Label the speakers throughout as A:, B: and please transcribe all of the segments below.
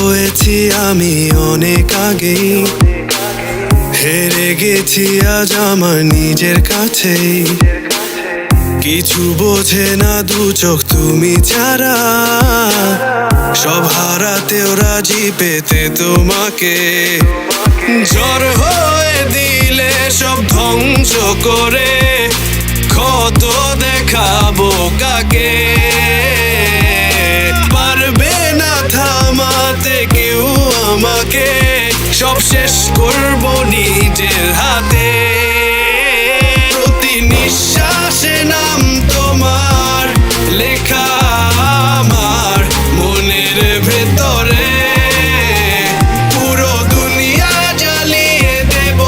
A: হয়েছি আমি অনেক আগেই, হেরে গেছি আজ আমার নিজের কাছেই। কিছু বোঝে না দু চোখ তুমি ছাড়া, সব হারাতেও রাজি পেতে তোমাকে। ঝড় হয়ে দিলে সব ধ্বংস করে, ক্ষত দেখাবো কাকে? পারবে না থামাতে কেউ আমাকে, সব শেষ করবো নিজের হাতে। প্রতি নিঃশ্বাসে নাম তোমার লেখা আমার মনের ভেতরে। পুরো দুনিয়া জ্বালিয়ে দেব,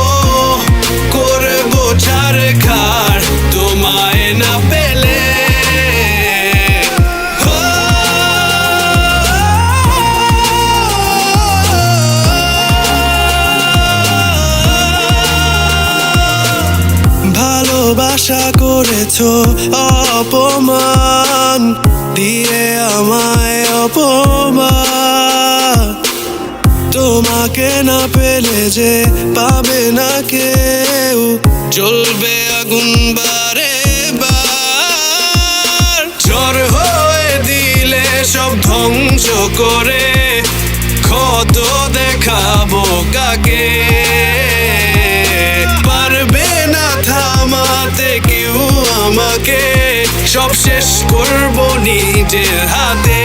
A: করবো ছারখার তোমায় না পেলে। ভালোবাসা করেছো অপমান দিয়ে আমায় অপমান। তোমাকে না পেলে যে পাবে না কেউ, জ্বলবে আগুন বারে বার। ঝড় হয়ে দিলে সব ধ্বংস করে, ক্ষত দেখাবো কাকে? পারবে না থামাতে কেউ আমাকে, সব শেষ করবো নিজের হাতে।